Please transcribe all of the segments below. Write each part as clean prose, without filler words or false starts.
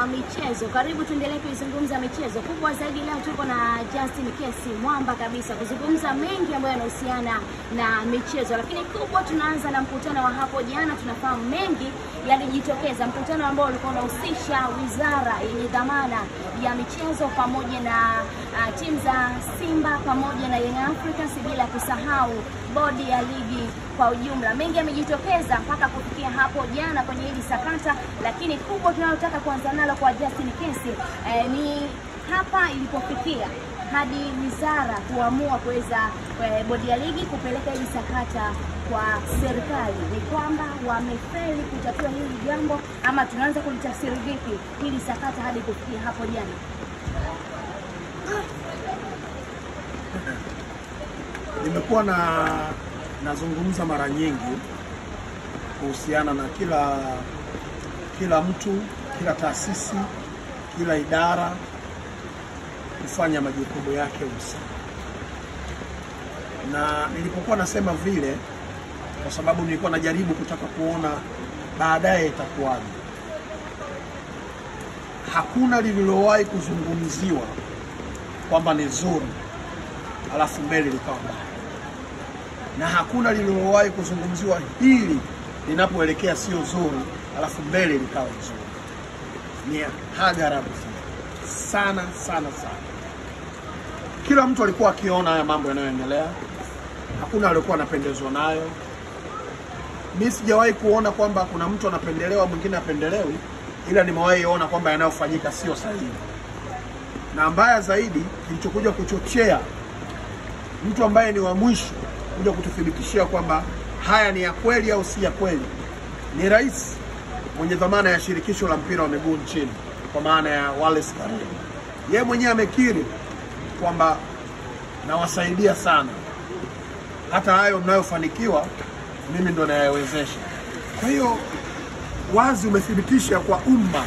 Michezo, karibu tuendelee kuizungumza michezo. Kubwa zaidi leo tuko na Justin Kesi, mwamba kabisa, kuzungumza mengi ambayo yanahusiana na michezo. Lakini kubwa tunaanza na mkutano wa hapo jana. Tunafahamu mengi yalijitokeza, mkutano ambao ulikuwa unahusisha wizara yenye dhamana ya michezo pamoja na timu za Simba pamoja na Young Africans, bila kusahau bodi ya ligi kwa ujumla. Mengi yamejitokeza mpaka kufikia hapo jana kwenye hili sakata, lakini kubwa tunalotaka kuanza nalo kwa Justin Kesi ni hapa ilipofikia hadi wizara kuamua kuweza bodi ya ligi kupeleka hili sakata kwa serikali. Ni kwamba wamefeli kutatua hili jambo, ama tunaanza kulitafsiri vipi hili sakata hadi kufikia hapo jana? Nimekuwa nazungumza mara nyingi kuhusiana na kila mtu, kila taasisi, kila idara kufanya majukumu yake usawa. Na nilipokuwa nasema vile kwa sababu nilikuwa najaribu kutaka kuona baadaye itakuwaje. Hakuna lililowahi kuzungumziwa kwamba ni zuri alafu mbele likawa mbaya. Na hakuna lililowahi kuzungumziwa hili linapoelekea sio zuri alafu mbele likawa zuri. Ni hagarabu sana sana sana. Kila mtu alikuwa akiona haya mambo yanayoendelea. Hakuna aliyekuwa anapendezwa nayo. Mimi sijawahi kuona kwamba kuna mtu anapendelewa mwingine apendelewi, ila nimewahi kuona kwamba yanayofanyika sio sahihi. Na mbaya zaidi, kilichokuja kuchochea mtu ambaye ni wa mwisho kuja kututhibitishia kwamba haya ni ya kweli au si ya kweli ni rais mwenye dhamana ya shirikisho la mpira wa miguu nchini, kwa maana ya Wallace Karia. Yeye mwenyewe amekiri kwamba nawasaidia sana, hata hayo mnayofanikiwa mimi ndo nayawezesha. Kwa hiyo wazi umethibitisha kwa umma,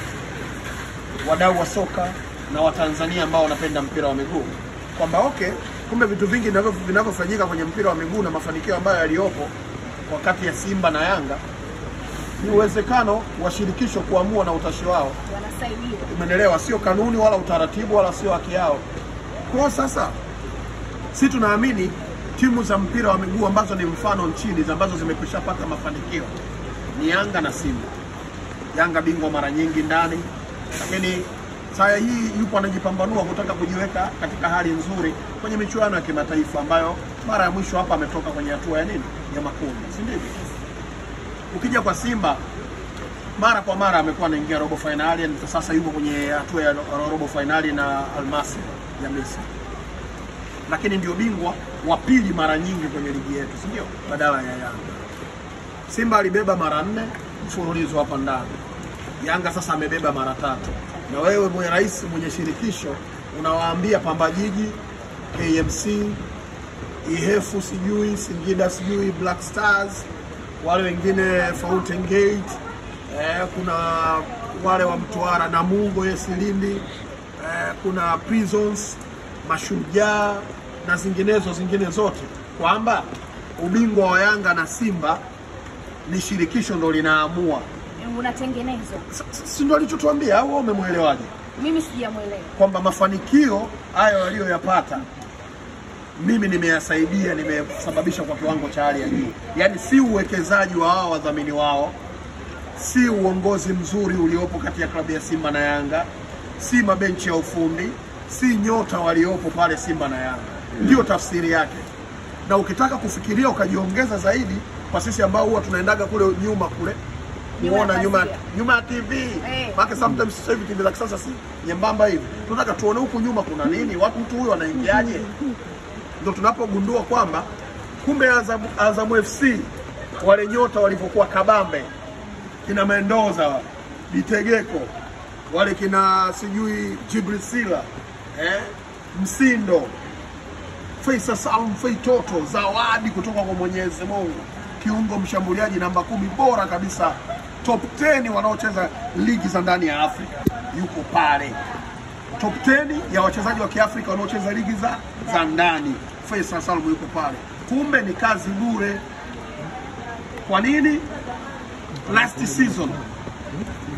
wadau wa soka na Watanzania ambao wanapenda mpira wa miguu kwamba kumbe vitu vingi vinavyofanyika kwenye mpira wa miguu na mafanikio ambayo yaliopo wakati ya Simba na Yanga ni uwezekano wa shirikisho kuamua na utashi wao. Wanasaidia. Umeelewa? Sio kanuni wala utaratibu wala sio haki yao. Kwa sasa sisi tunaamini timu za mpira wa miguu ambazo ni mfano nchini ambazo zimekushapata mafanikio ni Yanga na Simba. Yanga bingwa mara nyingi ndani, lakini saa hii yupo anajipambanua kutaka kujiweka katika hali nzuri kwenye michuano ya kimataifa ambayo mara ya mwisho hapa ametoka kwenye hatua ya ya makundi, si ndivyo? Ukija kwa Simba, mara kwa mara amekuwa anaingia robo finali, na sasa yuko kwenye hatua ya robo finali na Al Masry ya Misri. Lakini ndio bingwa wa pili mara nyingi kwenye ligi yetu, si ndio? Badala ya Yanga. Simba alibeba mara 4 mfululizo hapa ndani. Yanga sasa amebeba mara 3. Na wewe mwenye rais mwenye shirikisho unawaambia Pamba Jiji, KMC, Ihefu sijui, Singida sijui, Black Stars, wale wengine Fountain Gate, kuna wale wa Mtwara na Mungo Yesilindi, kuna Prisons, Mashujaa na zingine zote, kwamba ubingwa wa Yanga na Simba ni shirikisho ndo linaamua. Unatengenezwa. Si ndio alichotuambia au umemuelewaje? Mimi sijamuelewa. Kwamba mafanikio hayo aliyoyapata mimi nimeyasaidia, nimesababisha kwa kiwango cha hali ya juu. Yaani si uwekezaji wa hao wadhamini wao, si uongozi mzuri uliopo kati ya klabu ya Simba na Yanga, si mabenchi ya ufundi, si nyota waliopo pale Simba na Yanga. Ndio tafsiri yake. Na ukitaka kufikiria ukajiongeza zaidi, kwa sisi ambao huwa tunaendaga kule nyuma kule muona nyuma ya TV. Maana sometimes sasa hivi TV za kisasa si nyembamba hivi. Tunataka tuone huku nyuma kuna nini, mtu huyu anaingiaje. Ndio tunapogundua kwamba kumbe Azam FC wale nyota walivyokuwa kabambe, kina Mendoza, Bitegeko, wale kina sijui Jibrisila, Msindo, Faisal Salum, Feitoto, zawadi kutoka kwa Mwenyezi Mungu, kiungo mshambuliaji namba 10 bora kabisa, top 10 wanaocheza ligi za ndani ya Afrika, yuko pale. Top 10 ya wachezaji wa Kiafrika wanaocheza ligi za ndani, Faisal Salum yuko pale. Kumbe ni kazi bure. Kwa nini? Last season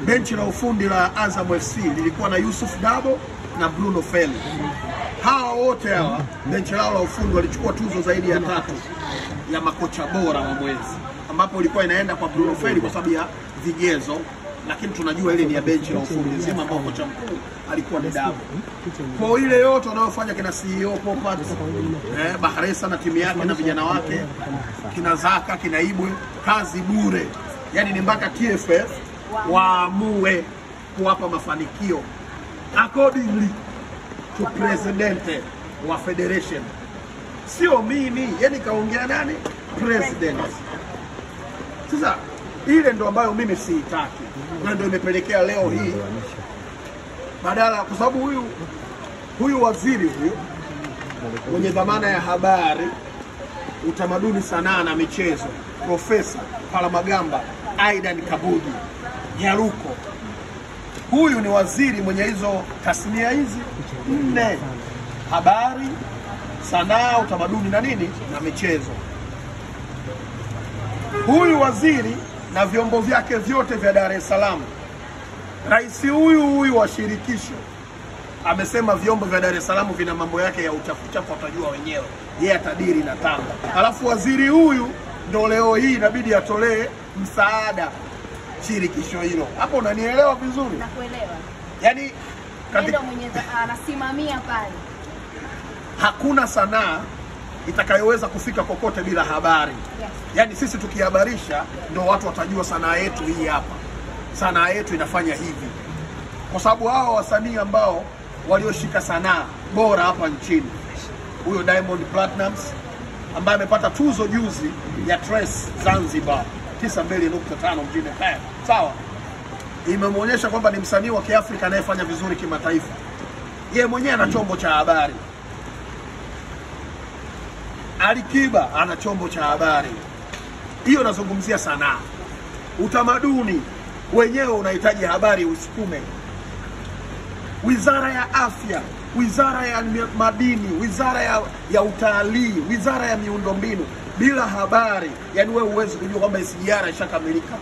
benchi la ufundi la Azam FC lilikuwa na Yusuf Dabo na Bruno Feli. Hawa wote hawa benchi lao la ufundi walichukua tuzo zaidi ya 3 ya makocha bora wa mwezi, ambapo ilikuwa inaenda kwa Bruno Feli kwa sababu ya vigezo, lakini tunajua ile ni ya benchi la ufundi zima ambao kocha mkuu alikuwa ni Dabo. Kwa ile yote wanayofanya kina CEO Popat, Bahresa na timu yake na vijana wake, kina Zaka, kina Ibwe, kazi bure. Yani ni mpaka TFF waamue kuwapa mafanikio accordingly to president wa federation. Sio mimi, yani kaongea nani? President. Sasa ile ndo ambayo mimi siitaki, na ndio imepelekea leo hii badala, kwa sababu huyu waziri huyu mwenye dhamana ya habari, utamaduni, sanaa na michezo, Profesa Palamagamba Aidan Kabudi Nyaruko, huyu ni waziri mwenye hizo tasnia hizi 4: habari, sanaa, utamaduni na nini na michezo. Huyu waziri na vyombo vyake vyote vya Dar es Salaam, rais huyu wa shirikisho amesema vyombo vya Dar es Salaam vina mambo yake ya uchafu, watajua wenyewe, yeye atadiri na Tanga. Alafu waziri huyu ndo leo hii inabidi atolee msaada shirikisho hilo. Hapo unanielewa vizuri? Nakuelewa. Yani ndio mwenye anasimamia pale. Hakuna sanaa itakayoweza kufika kokote bila habari. Yes. Yani sisi tukihabarisha ndo watu watajua sanaa yetu hii hapa. Sanaa yetu inafanya hivi. Kwa sababu hao wasanii ambao walioshika sanaa bora hapa nchini, huyo Diamond Platnumz ambaye amepata tuzo juzi ya Trace Zanzibar 92.5 mjini Cairo. Sawa? Imemwonyesha kwamba ni msanii wa Kiafrika anayefanya vizuri kimataifa. Yeye mwenyewe ana chombo cha habari. Alikiba ana chombo cha habari. Hiyo nazungumzia sanaa. Utamaduni wenyewe unahitaji habari usukume. Wizara ya Afya, Wizara ya Madini, Wizara ya Utalii, Wizara ya Miundombinu, bila habari, yani wewe huwezi kujua kwamba SGR ishakamilika.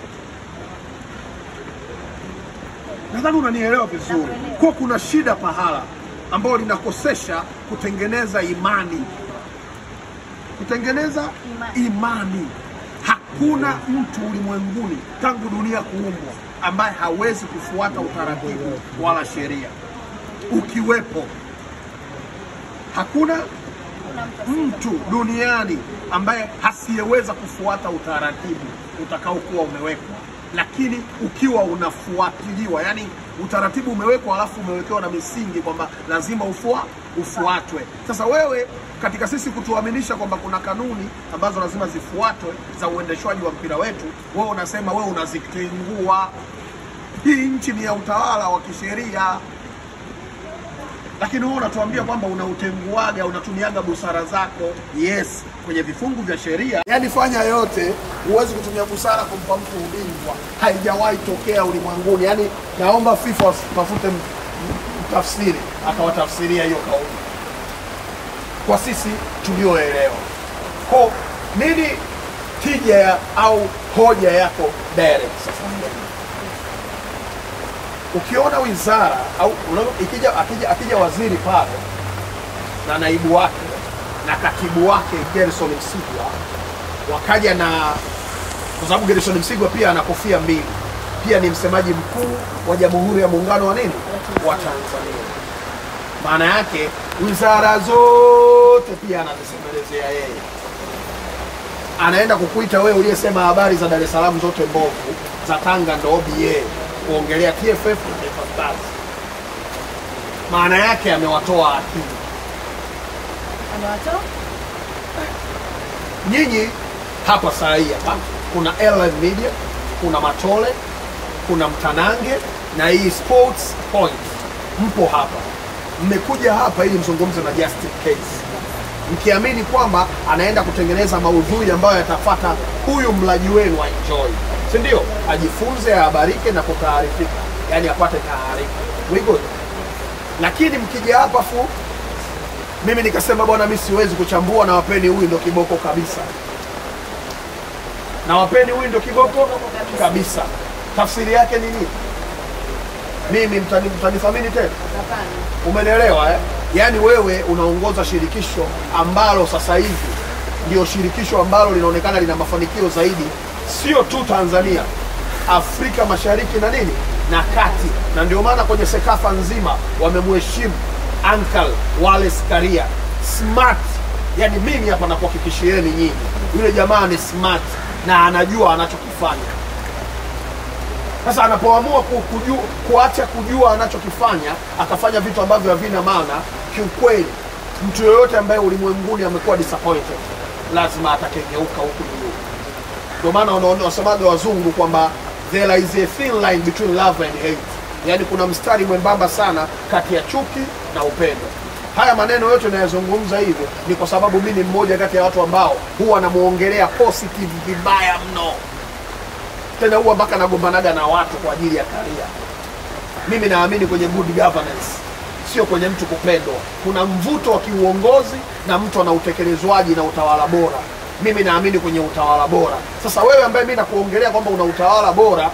Nadhani unanielewa vizuri. Kwa kuna shida pahala ambayo linakosesha kutengeneza imani. Kutengeneza imani. Hakuna mtu ulimwenguni tangu dunia kuumbwa ambaye hawezi kufuata utaratibu wala sheria. Ukiwepo, hakuna mtu duniani ambaye hasiyeweza kufuata utaratibu utakaokuwa umewekwa, lakini ukiwa unafuatiliwa, yani utaratibu umewekwa alafu umewekewa na misingi kwamba lazima ufuatwe. Sasa wewe katika sisi kutuaminisha kwamba kuna kanuni ambazo lazima zifuatwe za uendeshwaji wa mpira wetu, wewe unasema wewe unazitengua. Hii nchi ni ya utawala wa kisheria. Lakini wewe unatuambia kwamba unautenguaga, unatumiaga busara zako. Yes, kwenye vifungu vya sheria. Yani fanya yote, huwezi kutumia busara kumpa mtu ubingwa. Haijawahi tokea ulimwenguni. Yani naomba FIFA tafute mtafsiri akawatafsiria hiyo kauli kwa sisi tulioelewa. Kwa nini tija au hoja yako direct sasa? Ukiona wizara au akija waziri pale na naibu wake na katibu wake Gerson Msigwa, wakaja na, kwa sababu Gerson Msigwa pia ana kofia mbili, pia ni msemaji mkuu wa Jamhuri ya Muungano wa nini wa Tanzania. Maana yake wizara zote pia anazisemelezea yeye. Anaenda kukuita wewe uliyesema habari za Dar es Salaam zote mbovu, za Tanga ndo OBA, kuongelea TFF na Taifa Stars. Maana yake amewatoa akili. Amewatoa? Nyinyi hapa saa hii hapa kuna LM Media, kuna Matole, kuna Mtanange na hii Sports Point. Mpo hapa. Mmekuja hapa ili mzungumze na Justin Case, mkiamini kwamba anaenda kutengeneza maudhui ambayo yatafuata huyu mlaji wenu enjoy, si ndio? Ajifunze, ahabarike na kutaarifika, yani apate taarifa. We good. Lakini mkija hapa mimi nikasema bwana mimi siwezi kuchambua, na wapeni huyu ndo kiboko kabisa. Na wapeni huyu ndo kiboko kabisa. Tafsiri yake ni nini? mimi mtanithamini tena? Umenielewa eh? Yaani wewe unaongoza shirikisho ambalo sasa hivi ndio shirikisho ambalo linaonekana lina mafanikio zaidi, sio tu Tanzania, Afrika Mashariki na nini na Kati. Na ndio maana kwenye Sekafa nzima wamemheshimu Uncle Wallace Karia. Smart. Yaani mimi hapa nakuhakikishieni nyinyi, yule jamaa ni smart na anajua anachokifanya. Sasa anapoamua kuacha kujua anachokifanya, akafanya vitu ambavyo havina maana, kiukweli mtu yoyote ambaye ulimwenguni amekuwa disappointed lazima atakengeuka huku juu. Ndio maana wanasemaga wazungu kwamba there is a thin line between love and hate. Yaani kuna mstari mwembamba sana kati ya chuki na upendo. Haya maneno yote ninayozungumza hivyo ni kwa sababu mimi ni mmoja kati ya watu ambao huwa namuongelea positive vibaya mno. Tena huwa mpaka nagombanaga na watu kwa ajili ya Karia. Mimi naamini kwenye good governance, sio kwenye mtu kupendwa. Kuna mvuto wa kiuongozi na mtu ana utekelezwaji na utawala bora. Mimi naamini kwenye utawala bora. Sasa wewe ambaye mimi nakuongelea kwamba una utawala bora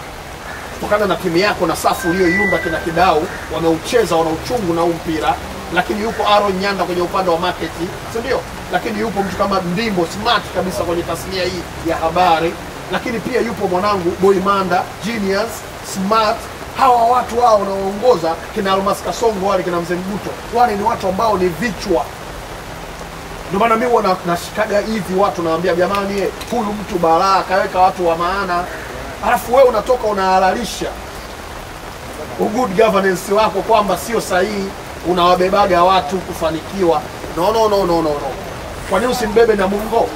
kutokana na timu yako na safu uliyoiunda kina Kidau, wameucheza, wana uchungu na mpira, lakini yupo Aaron Nyanda kwenye upande wa marketing, si ndio? Lakini yupo mtu kama Ndimbo smart kabisa kwenye tasnia hii ya habari, lakini pia yupo mwanangu Boy Manda genius smart. Hawa watu hao wanaoongoza kina Almas Kasongo wale kina Mzee Mbuto, wale ni watu ambao ni vichwa. Ndio maana mimi huwa nashikaga hivi watu, naambia jamani, huyu mtu balaa, kaweka watu wa maana, alafu wewe unatoka unahalalisha good governance wako kwamba sio sahihi, unawabebaga watu kufanikiwa. No. Kwa nini usimbebe na Mungu?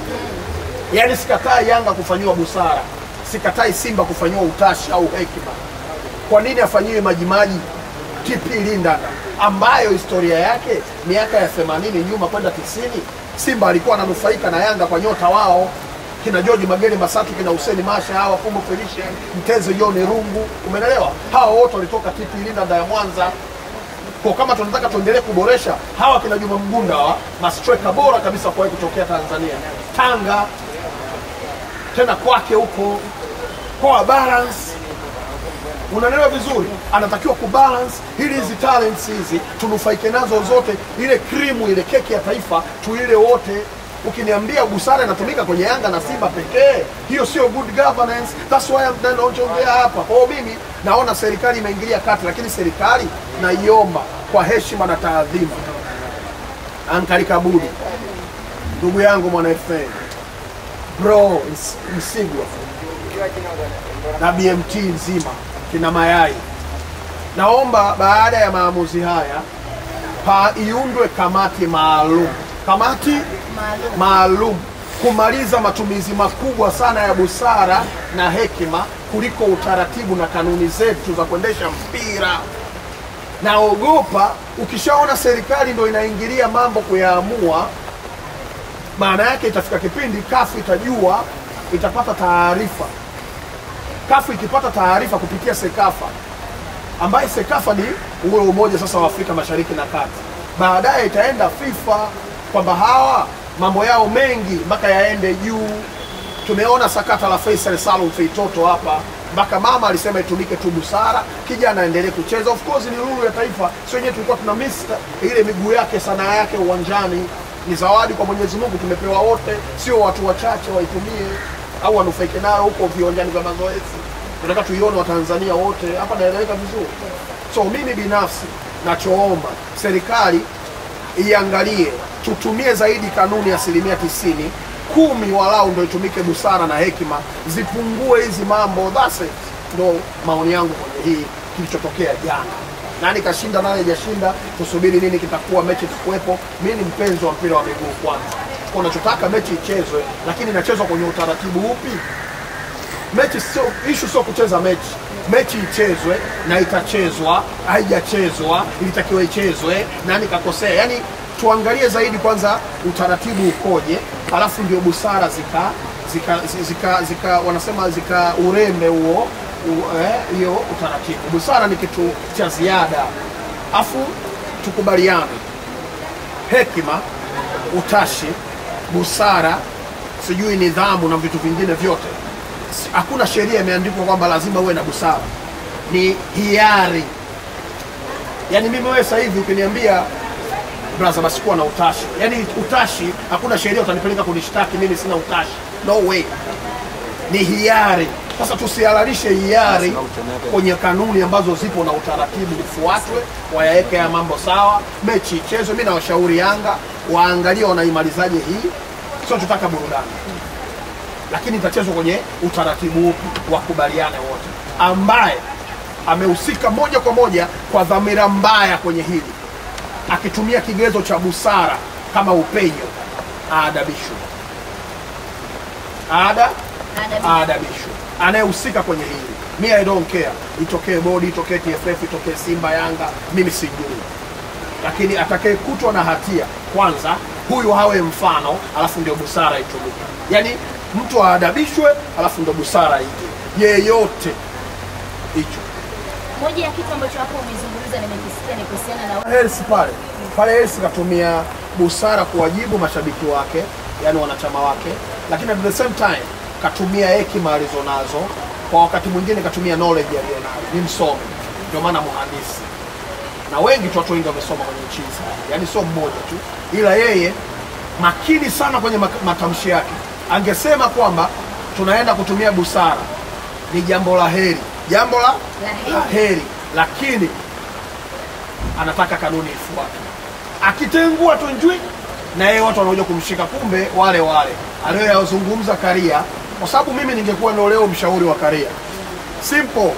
Yaani sikatai Yanga kufanyiwa busara, sikatai Simba kufanyiwa utashi au hekima. Kwa nini afanyiwe majimaji TP Lindanda ambayo historia yake miaka ya 80 nyuma kwenda 90 Simba alikuwa ananufaika na Yanga kwa nyota wao kina George Magere Masatu, kina Hussein Masha, hawa Fumbo Felicia, Mteze John Rungu, umeelewa? Hawa wote walitoka TP Lindanda ya Mwanza. Kwa kama tunataka tuendelee kuboresha, hawa kina Juma Mgunda hawa mastreka bora kabisa kwa kutokea Tanzania. Tanga tena kwake huko kwa balance. Unaelewa vizuri, anatakiwa kubalance ili hizi talents hizi tunufaike nazo zote, ile krimu ile keki ya taifa tuile wote. Ukiniambia busara inatumika kwenye Yanga na Simba pekee, hiyo sio good governance. That's why naongea hapa. Kwa mimi naona serikali imeingilia kati, lakini serikali naiomba kwa heshima na taadhima, Ankari Kabudi, ndugu yangu mwana FA, bro Msigwa na BMT nzima kina Mayai, naomba baada ya maamuzi haya iundwe kamati maalum kumaliza matumizi makubwa sana ya busara na hekima kuliko utaratibu na kanuni zetu za kuendesha mpira. Naogopa ukishaona serikali ndio inaingilia mambo kuyaamua, maana yake itafika kipindi kafu itajua, itapata taarifa. Kafu ikipata taarifa kupitia Sekafa, ambaye Sekafa ni ule umoja sasa wa Afrika Mashariki na Kati, baadaye itaenda FIFA kwamba hawa mambo yao mengi mpaka yaende juu. Tumeona sakata la Faisal Salum Feitoto hapa, mpaka mama alisema itumike tu busara, kijana aendelee kucheza. Of course ni lulu ya taifa, sio wenyewe tulikuwa tuna miss ile miguu yake, sanaa yake uwanjani. Ni zawadi kwa Mwenyezi Mungu tumepewa wote, sio watu wachache waitumie au wanufaike nayo huko viwanjani vya mazoezi. Tunataka tuione wa Tanzania wote. Hapa naeleweka vizuri. So mimi binafsi nachoomba serikali iangalie, tutumie zaidi kanuni ya 90%, 10 walau ndio itumike busara na hekima, zipungue hizi mambo. That's it. Ndio maoni yangu kwenye hii kilichotokea jana. Nani kashinda, nani hajashinda, tusubiri nini kitakuwa, mechi itakuwepo. Mimi ni mpenzi wa mpira wa miguu kwanza. Kwa nachotaka mechi ichezwe, lakini inachezwa kwenye utaratibu upi? Mechi sio issue, sio kucheza mechi. Mechi ichezwe na itachezwa, haijachezwa ilitakiwa ichezwe, nani kakosea. Yaani tuangalie zaidi kwanza utaratibu ukoje, alafu ndio busara wanasema zika urembe huo hiyo utaratibu. Busara ni kitu cha ziada. Afu tukubaliane, hekima, utashi, busara, sijui nidhamu na vitu vingine vyote. Hakuna sheria imeandikwa kwamba lazima uwe na busara. Ni hiari Yaani mimi wewe sasa hivi ukiniambia brother basi kuwa na utashi. Yaani utashi, hakuna sheria utanipeleka kunishtaki mimi sina utashi. No way. Ni hiari. Sasa tusihalalishe hiari kwenye kanuni ambazo zipo na utaratibu ufuatwe, wayaweke ya mambo sawa, mechi ichezwe. Mimi nawashauri Yanga waangalie wanaimalizaje hii. Sio tutaka burudani. Lakini itachezwa kwenye utaratibu upi, wakubaliane wote. Ambaye amehusika moja kwa moja kwa dhamira mbaya kwenye hili, akitumia kigezo cha busara kama upenyo, aadabishwe. Aadabishwe. Anayehusika kwenye hili. Me I don't care. Itokee bodi, itokee TFF, itokee Simba, Yanga, mimi sijui. Lakini atakayekutwa na hatia, kwanza huyu hawe mfano, alafu ndio busara itumike. Yaani mtu aadabishwe, alafu ndio busara ije. Yeyote hicho. Moja ya kitu ambacho hapo umezungumza nimekisikia ni kuhusiana na Hersi pale Hersi katumia busara kuwajibu mashabiki wake, yani wanachama wake, lakini at the same time katumia hekima alizonazo, kwa wakati mwingine katumia knowledge aliyonayo. Ni msomi, ndio maana mhandisi. Na wengi tu watu wengi wamesoma kwenye nchi hizi. Yaani sio mmoja tu. Ila yeye makini sana kwenye matamshi yake. Angesema kwamba tunaenda kutumia busara, ni jambo la heri. Jambo la heri, lakini anataka kanuni ifuatwe. Akitengua tu njui na yeye watu wanaoja kumshika, kumbe wale aliyoyazungumza Karia, kwa sababu mimi ningekuwa ndio leo mshauri wa Karia. Simple.